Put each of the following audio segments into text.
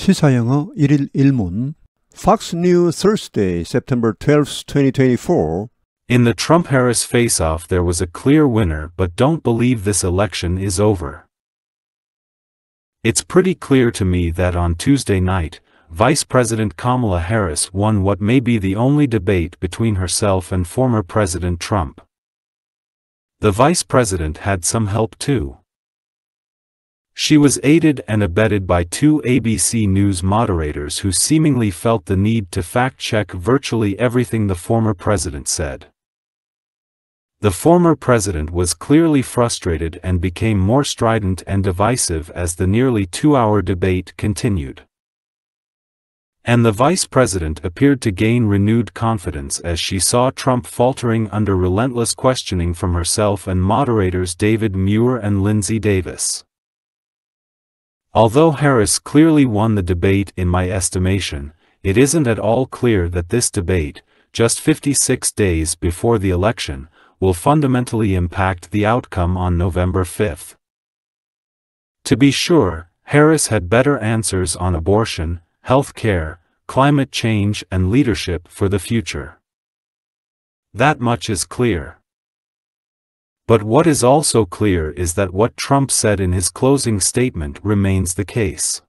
시사영어 1일 1문 Fox News Thursday, September 12, 2024 In the Trump-Harris face-off there was a clear winner, but don't believe this election is over. It's pretty clear to me that on Tuesday night, Vice President Kamala Harris won what may be the only debate between herself and former President Trump. The Vice President had some help too. She was aided and abetted by two ABC News moderators who seemingly felt the need to fact-check virtually everything the former president said. The former president was clearly frustrated and became more strident and divisive as the nearly two-hour debate continued. And the vice president appeared to gain renewed confidence as she saw Trump faltering under relentless questioning from herself and moderators David Muir and Lindsay Davis. Although Harris clearly won the debate in my estimation, it isn't at all clear that this debate, just 56 days before the election, will fundamentally impact the outcome on November 5th. To be sure, Harris had better answers on abortion, health care, climate change and leadership for the future. That much is clear. But what is also clear is that what Trump said in his closing statement remains the case.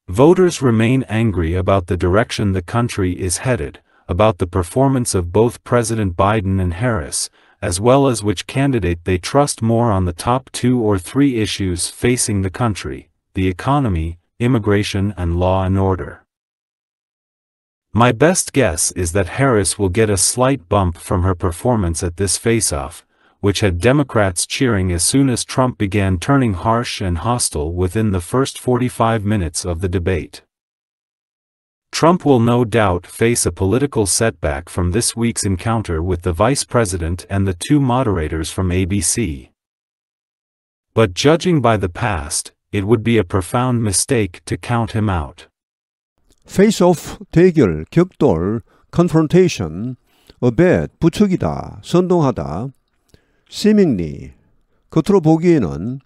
Voters remain angry about the direction the country is headed, about the performance of both President Biden and Harris, as well as which candidate they trust more on the top 2 or 3 issues facing the country: the economy, immigration, and law and order. My best guess is that Harris will get a slight bump from her performance at this face-off, which had Democrats cheering as soon as Trump began turning harsh and hostile within the first 45 minutes of the debate. Trump will no doubt face a political setback from this week's encounter with the vice president and the two moderators from ABC. But judging by the past, it would be a profound mistake to count him out. Face-off, 대결, 격돌, confrontation, abet, 부추기다, 선동하다, seemingly, 겉으로 보기에는,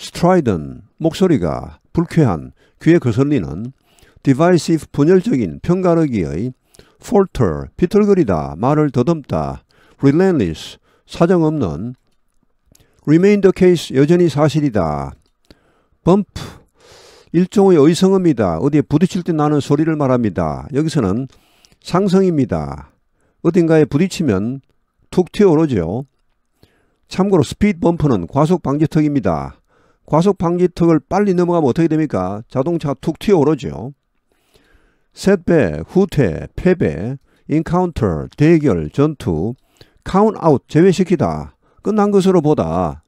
strident, 목소리가 불쾌한, 귀에 거슬리는, divisive, 분열적인, 편가르기의, falter, 비틀거리다, 말을 더듬다, relentless, 사정없는, remain the case, 여전히 사실이다, bump, 일종의 의성어입니다. 어디에 부딪힐 때 나는 소리를 말합니다. 여기서는 상성입니다. 어딘가에 부딪히면 툭 튀어오르죠. 참고로 스피드 범퍼는 과속 방지턱입니다. 과속 방지턱을 빨리 넘어가면 어떻게 됩니까? 자동차가 툭 튀어오르죠. setback, 후퇴, 패배, encounter, 대결, 전투, count out, 제외시키다, 끝난 것으로 보다.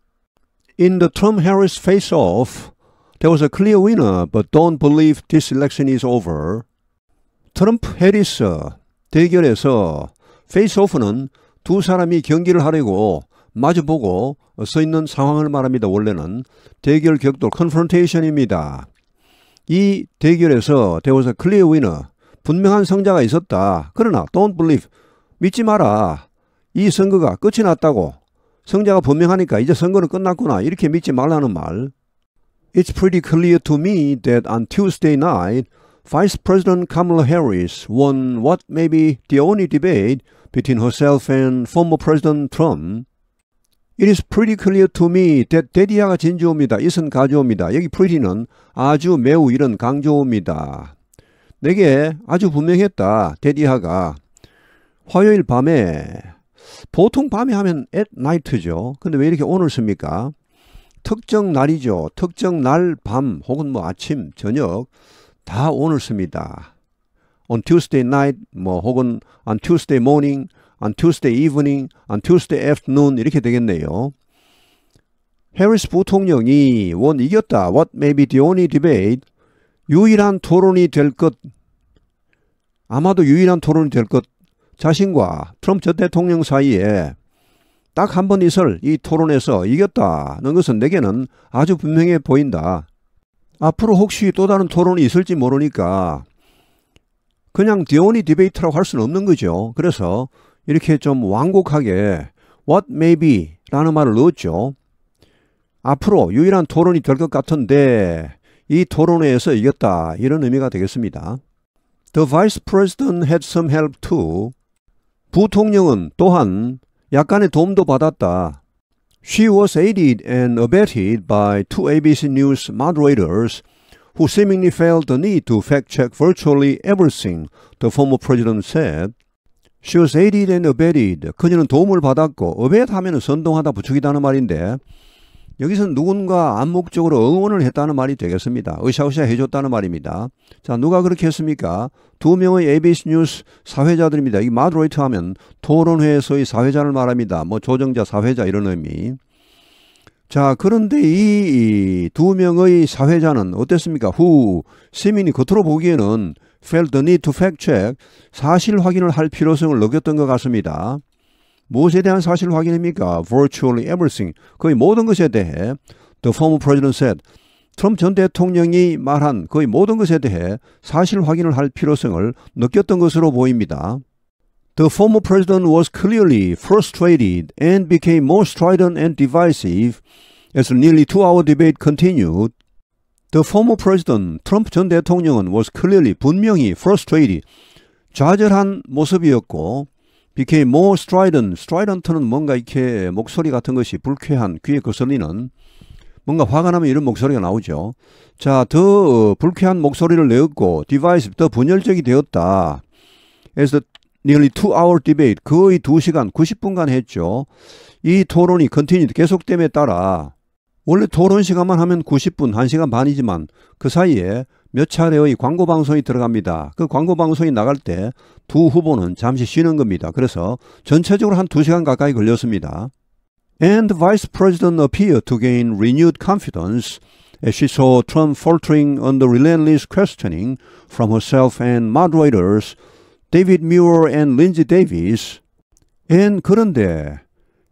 In the Trump-Harris face-off, there was a clear winner, but don't believe this election is over. 트럼프 해리스 대결에서 페이스오프는 두 사람이 경기를 하려고 마주보고 서 있는 상황을 말합니다. 원래는 대결 격돌 confrontation입니다. 이 대결에서 there was a clear winner, 분명한 승자가 있었다. 그러나 don't believe, 믿지 마라. 이 선거가 끝이 났다고. 승자가 분명하니까 이제 선거는 끝났구나. 이렇게 믿지 말라는 말. It's pretty clear to me that on Tuesday night, Vice President Kamala Harris won what may be the only debate between herself and former President Trump. It is pretty clear to me that 데디아가 진주어입니다. it은 가주어입니다. 여기 pretty는 아주 매우 이런 강조어입니다. 내게 아주 분명했다. 데디아가 화요일 밤에, 보통 밤에 하면 at night죠. 근데 왜 이렇게 오늘 씁니까? 특정 날이죠. 특정 날 밤 혹은 뭐 아침, 저녁 다 오늘 씁니다. On Tuesday night, 뭐 혹은 on Tuesday morning, on Tuesday evening, on Tuesday afternoon 이렇게 되겠네요. 해리스 부통령이 이겼다. What may be the only debate, 유일한 토론이 될 것, 아마도 유일한 토론이 될 것, 자신과 트럼프 전 대통령 사이에 딱 한 번 있을 이 토론에서 이겼다는 것은 내게는 아주 분명해 보인다. 앞으로 혹시 또 다른 토론이 있을지 모르니까 그냥 the only debate라고 할 수는 없는 거죠. 그래서 이렇게 좀 완곡하게 what may be 라는 말을 넣었죠. 앞으로 유일한 토론이 될 것 같은데 이 토론회에서 이겼다. 이런 의미가 되겠습니다. The vice president had some help too. 부통령은 또한 약간의 도움도 받았다. She was aided and abetted by two ABC News moderators who seemingly felt the need to fact-check virtually everything the former president said. She was aided and abetted. 그녀는 도움을 받았고, abet 하면 선동하다, 부추기다는 말인데 여기서 누군가 암묵적으로 응원을 했다는 말이 되겠습니다. 으쌰으쌰 해줬다는 말입니다. 자, 누가 그렇게 했습니까? 두 명의 ABC 뉴스 사회자들입니다. 이 마더레이터 하면 토론회에서의 사회자를 말합니다. 뭐 조정자, 사회자 이런 의미. 자, 그런데 이 두 명의 사회자는 어땠습니까? Who seemingly 겉으로 보기에는 felt the need to fact check, 사실 확인을 할 필요성을 느꼈던 것 같습니다. 무엇에 대한 사실 확인입니까? Virtually everything. 거의 모든 것에 대해 The former president said. 트럼프 전 대통령이 말한 거의 모든 것에 대해 사실 확인을 할 필요성을 느꼈던 것으로 보입니다. The former president was clearly frustrated and became more strident and divisive as the nearly 2-hour debate continued. The former president, 트럼프 전 대통령은 was clearly, 분명히 frustrated, 좌절한 모습이었고 became more strident. strident는 뭔가 이렇게 목소리 같은 것이 불쾌한, 귀에 거슬리는, 뭔가 화가 나면 이런 목소리가 나오죠. 자, 더 불쾌한 목소리를 내었고 divisive, 더 분열적이 되었다. As the nearly 2-hour debate, 거의 2시간, 90분간 했죠. 이 토론이 continued, 계속됨에 따라 원래 토론 시간만 하면 90분, 1시간 반이지만 그 사이에 몇 차례의 광고 방송이 들어갑니다. 그 광고 방송이 나갈 때 두 후보는 잠시 쉬는 겁니다. 그래서 전체적으로 한 2시간 가까이 걸렸습니다. And the vice president appeared to gain renewed confidence as she saw Trump faltering under relentless questioning from herself and moderators David Muir and Lindsey Davis. And 그런데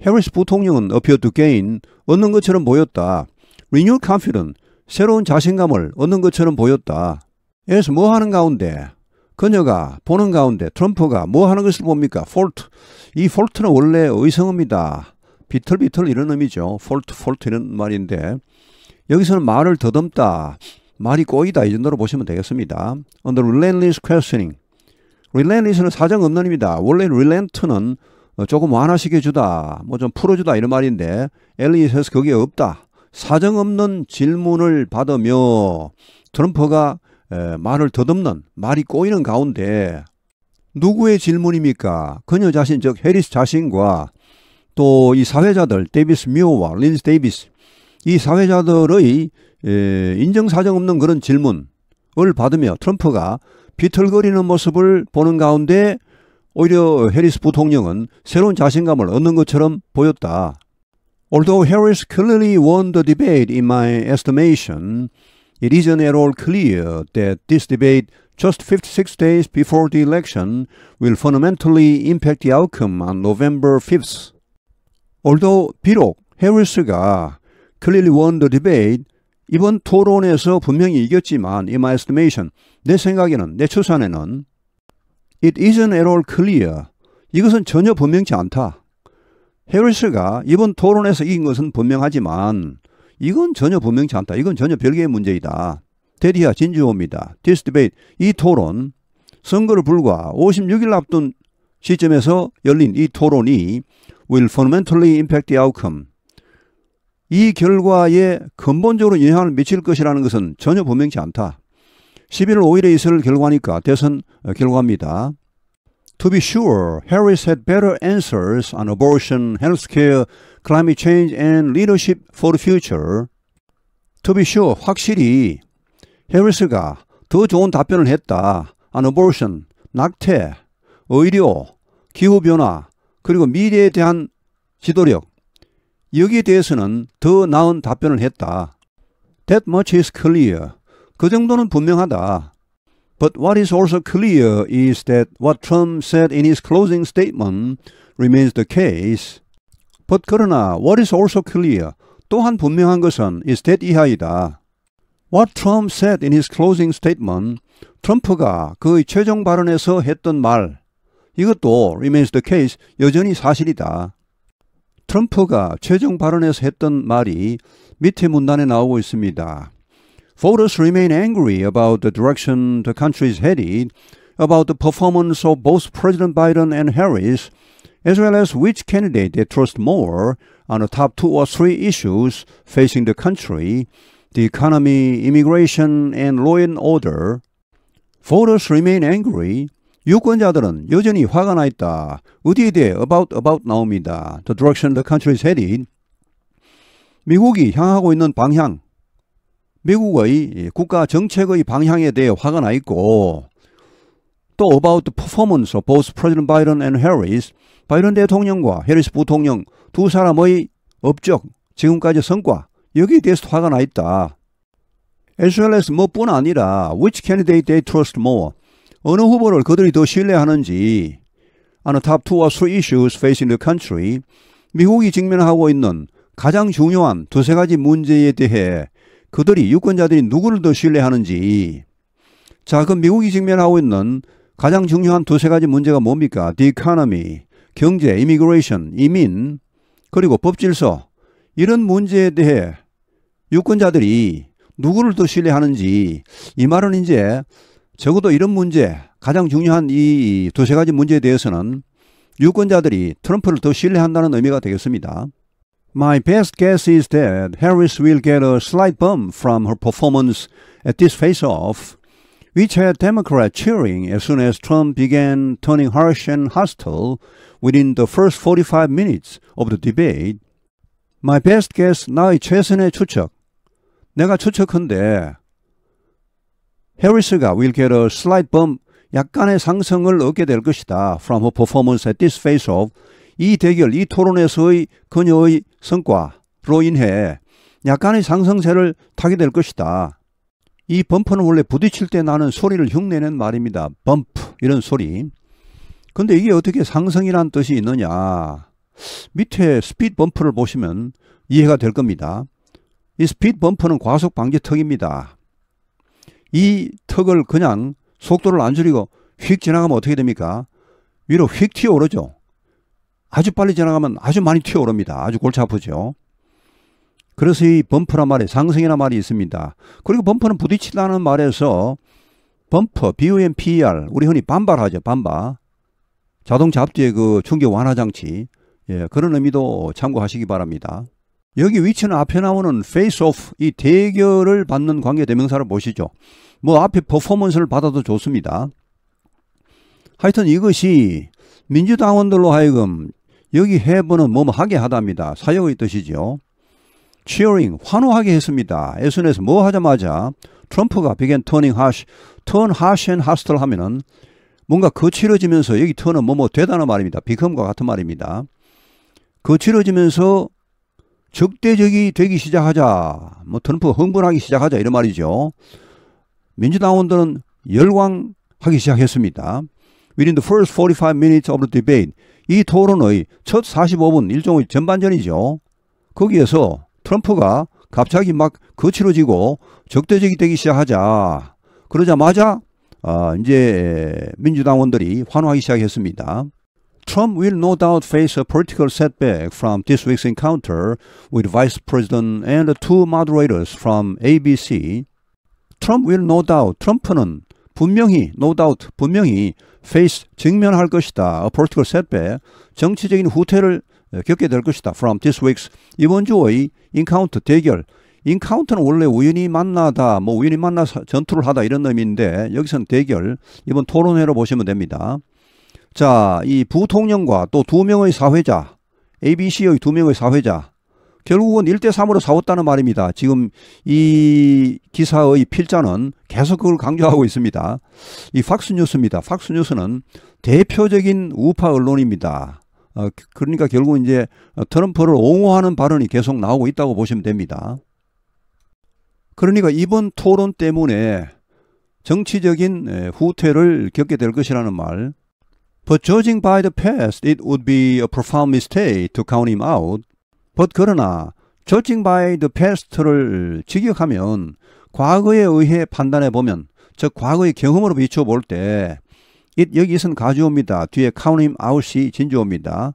해리스 부통령은 appeared to gain, 얻는 것처럼 보였다. renewed confidence, 새로운 자신감을 얻는 것처럼 보였다. 그래서 뭐 하는 가운데, 그녀가 보는 가운데 트럼프가 뭐 하는 것을 봅니까? fault. 이 fault는 원래 의성어입니다. 비틀비틀 이런 의미죠. fault 이런 말인데 여기서는 말을 더듬다, 말이 꼬이다 이 정도로 보시면 되겠습니다. Under relentless questioning. relentless는 사정 없는입니다. 원래 relent는 조금 완화시켜주다, 뭐 좀 풀어주다 이런 말인데 엘리엇에서 거기에 없다. 사정 없는 질문을 받으며 트럼프가 말을 더듬는, 말이 꼬이는 가운데 누구의 질문입니까? 그녀 자신, 즉 해리스 자신과 또 이 사회자들 데이비스 뮤어와 린지 데이비스, 이 사회자들의 인정사정 없는 그런 질문을 받으며 트럼프가 비틀거리는 모습을 보는 가운데 오히려 해리스 부통령은 새로운 자신감을 얻는 것처럼 보였다. Although Harris clearly won the debate in my estimation, it isn't at all clear that this debate just 56 days before the election will fundamentally impact the outcome on November 5th. Although 비록 해리스가 clearly won the debate, 이번 토론에서 분명히 이겼지만 in my estimation, 내 생각에는, 내 추산에는 it isn't at all clear, 이것은 전혀 분명치 않다. 해리스가 이번 토론에서 이긴 것은 분명하지만 이건 전혀 분명치 않다. 이건 전혀 별개의 문제이다. 데디아 진주호입니다. This debate, 이 토론, 선거를 불과 56일 앞둔 시점에서 열린 이 토론이 will fundamentally impact the outcome. 이 결과에 근본적으로 영향을 미칠 것이라는 것은 전혀 분명치 않다. 11월 5일에 있을 결과니까 대선 결과입니다. To be sure, Harris had better answers on abortion, healthcare, climate change, and leadership for the future. To be sure, 확실히 해리스가 더 좋은 답변을 했다. On abortion, 낙태, 의료, 기후변화, 그리고 미래에 대한 지도력, 여기에 대해서는 더 나은 답변을 했다. That much is clear. 그 정도는 분명하다. But what is also clear is that what Trump said in his closing statement remains the case. But 그러나 what is also clear, 또한 분명한 것은 is that 이하이다. What Trump said in his closing statement, 트럼프가 그의 최종 발언에서 했던 말, 이것도 remains the case, 여전히 사실이다. 트럼프가 최종 발언에서 했던 말이 밑에 문단에 나오고 있습니다. Voters remain angry about the direction the country is headed, about the performance of both President Biden and Harris, as well as which candidate they trust more on the top 2 or 3 issues facing the country, the economy, immigration, and law and order. Voters remain angry. 유권자들은 여전히 화가 나 있다. 어디에 대해 about 나옵니다. The direction the country is headed. 미국이 향하고 있는 방향, 미국의 국가 정책의 방향에 대해 화가 나 있고, 또 about the performance of both President Biden and Harris, 바이든 대통령과 해리스 부통령 두 사람의 업적, 지금까지 성과, 여기에 대해서 화가 나 있다. As well as 뭐뿐 아니라 which candidate they trust more, 어느 후보를 그들이 더 신뢰하는지, on the top 2 or 3 issues facing the country, 미국이 직면하고 있는 가장 중요한 2-3가지 문제에 대해 그들이 유권자들이 누구를 더 신뢰하는지. 자, 그럼 미국이 직면하고 있는 가장 중요한 2-3가지 문제가 뭡니까? The economy, 경제, immigration, 이민, 그리고 법질서, 이런 문제에 대해 유권자들이 누구를 더 신뢰하는지. 이 말은 이제 적어도 이런 문제, 가장 중요한 이 2-3가지 문제에 대해서는 유권자들이 트럼프를 더 신뢰한다는 의미가 되겠습니다. My best guess is that Harris will get a slight bump from her performance at this face-off, which had Democrats cheering as soon as Trump began turning harsh and hostile within the first 45 minutes of the debate. My best guess, 나의 최선의 추측. 내가 추측한데 해리스가 will get a slight bump, 약간의 상승을 얻게 될 것이다. From her performance at this face-off. 이 대결, 이 토론에서의 그녀의 성과로 인해 약간의 상승세를 타게 될 것이다. 이 범프는 원래 부딪힐 때 나는 소리를 흉내낸 말입니다. 범프, 이런 소리. 근데 이게 어떻게 상승이란 뜻이 있느냐. 밑에 스피드 범프를 보시면 이해가 될 겁니다. 이 스피드 범프는 과속 방지 턱입니다. 이 턱을 그냥 속도를 안 줄이고 휙 지나가면 어떻게 됩니까? 위로 휙 튀어오르죠. 아주 빨리 지나가면 아주 많이 튀어오릅니다. 아주 골치 아프죠. 그래서 이 범퍼란 말에 상승이라는 말이 있습니다. 그리고 범퍼는 부딪히다는 말에서 범퍼, BUMPER, 우리 흔히 반발하죠. 반발. 자동차 앞뒤에 그 충격 완화 장치. 예, 그런 의미도 참고하시기 바랍니다. 여기 위치는 앞에 나오는 face-off, 이 대결을 받는 관계대명사를 보시죠. 뭐 앞에 퍼포먼스를 받아도 좋습니다. 하여튼 이것이 민주당원들로 하여금 여기 have는 뭐뭐 하게 하답니다. 사역의 뜻이죠. cheering, 환호하게 했습니다. SNS에서 뭐 하자마자 트럼프가 began turning harsh, turn harsh and hostile 하면은 뭔가 거칠어지면서, 여기 turn은 뭐뭐 되다는 말입니다. become과 같은 말입니다. 거칠어지면서 적대적이 되기 시작하자, 뭐 트럼프 흥분하기 시작하자, 이런 말이죠. 민주당원들은 열광하기 시작했습니다. Within the first 45 minutes of the debate, 이 토론의 첫 45분, 일종의 전반전이죠. 거기에서 트럼프가 갑자기 막 거칠어지고 적대적이 되기 시작하자. 그러자마자 이제 민주당원들이 환호하기 시작했습니다. Trump will no doubt face a political setback from this week's encounter with Vice President and the two moderators from ABC. Trump will no doubt, 트럼프는 분명히, no doubt, 분명히 face, 직면할 것이다. A political setback, 정치적인 후퇴를 겪게 될 것이다. From this week's, 이번 주의 encounter, 대결. encounter는 원래 우연히 만나다, 뭐 우연히 만나서 전투를 하다, 이런 의미인데 여기서는 대결, 이번 토론회로 보시면 됩니다. 자, 이 부통령과 또 2명의 사회자, ABC의 2명의 사회자, 결국은 1대3으로 싸웠다는 말입니다. 지금 이 기사의 필자는 계속 그걸 강조하고 있습니다. 이 팍스뉴스입니다. 팍스뉴스는 대표적인 우파 언론입니다. 그러니까 결국 이제 트럼프를 옹호하는 발언이 계속 나오고 있다고 보시면 됩니다. 그러니까 이번 토론 때문에 정치적인 후퇴를 겪게 될 것이라는 말. But judging by the past, it would be a profound mistake to count him out. But 그러나 judging by the past를 직역하면 과거에 의해 판단해 보면, 즉 과거의 경험으로 비추어 볼 때 it 여기선 가주어입니다. 뒤에 count him out이 진주어입니다.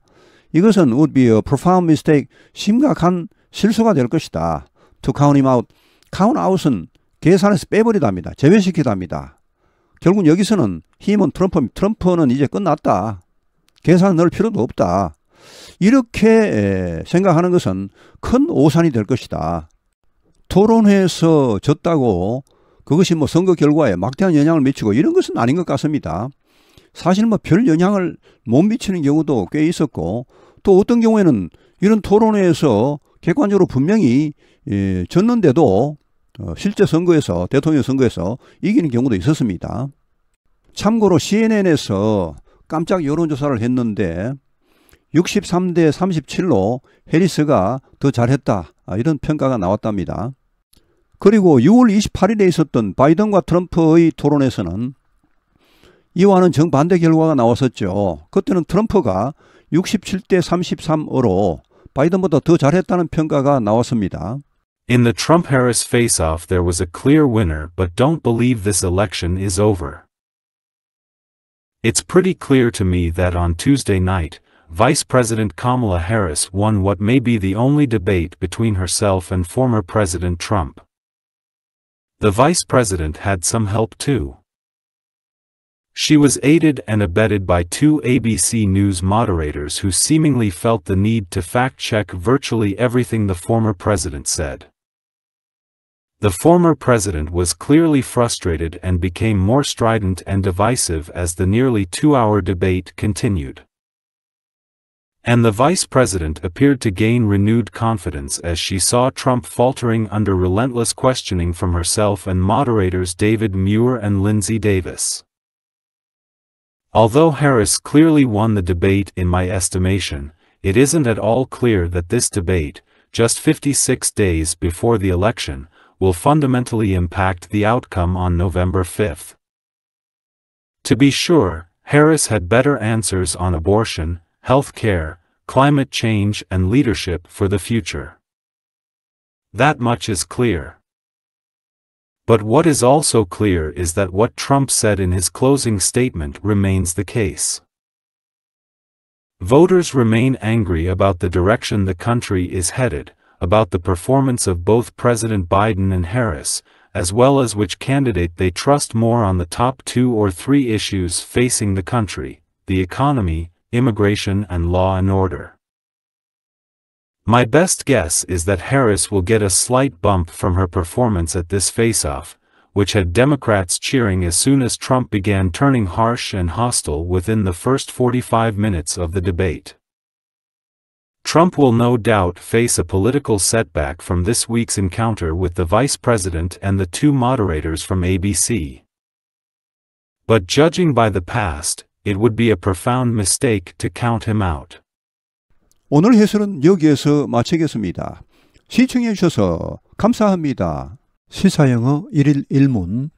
이것은 would be a profound mistake, 심각한 실수가 될 것이다. To count him out. count out은 계산에서 빼버리답니다. 제외시키답니다. 결국 여기서는 힘은 트럼프는 이제 끝났다. 계산 넣을 필요도 없다. 이렇게 생각하는 것은 큰 오산이 될 것이다. 토론회에서 졌다고 그것이 뭐 선거 결과에 막대한 영향을 미치고 이런 것은 아닌 것 같습니다. 사실 뭐 별 영향을 못 미치는 경우도 꽤 있었고, 또 어떤 경우에는 이런 토론회에서 객관적으로 분명히 졌는데도 실제 선거에서, 대통령 선거에서 이기는 경우도 있었습니다. 참고로 CNN에서 깜짝 여론조사를 했는데 63대 37로 해리스가 더 잘했다, 이런 평가가 나왔답니다. 그리고 6월 28일에 있었던 바이든과 트럼프의 토론에서는 이와는 정반대 결과가 나왔었죠. 그때는 트럼프가 67대 33으로 바이든보다 더 잘했다는 평가가 나왔습니다. In the Trump-Harris face-off there was a clear winner, but don't believe this election is over. It's pretty clear to me that on Tuesday night, Vice President Kamala Harris won what may be the only debate between herself and former President Trump. The Vice President had some help too. She was aided and abetted by two ABC News moderators who seemingly felt the need to fact-check virtually everything the former president said. The former president was clearly frustrated and became more strident and divisive as the nearly 2-hour debate continued. And the vice president appeared to gain renewed confidence as she saw Trump faltering under relentless questioning from herself and moderators David Muir and Lindsey Davis. Although Harris clearly won the debate in my estimation, it isn't at all clear that this debate, just 56 days before the election, will fundamentally impact the outcome on November 5th. To be sure, Harris had better answers on abortion, health care, climate change and leadership for the future. That much is clear. But what is also clear is that what Trump said in his closing statement remains the case. Voters remain angry about the direction the country is headed, about the performance of both President Biden and Harris, as well as which candidate they trust more on the top 2 or 3 issues facing the country: the economy, immigration and law and order. My best guess is that Harris will get a slight bump from her performance at this face-off, which had Democrats cheering as soon as Trump began turning harsh and hostile within the first 45 minutes of the debate. Trump will no doubt face a political setback from this week's encounter with the vice president and the two moderators from ABC. But judging by the past, it would be a profound mistake to count him out. 오늘 해설은 여기에서 마치겠습니다. 시청해 주셔서 감사합니다. 시사영어 1일 1문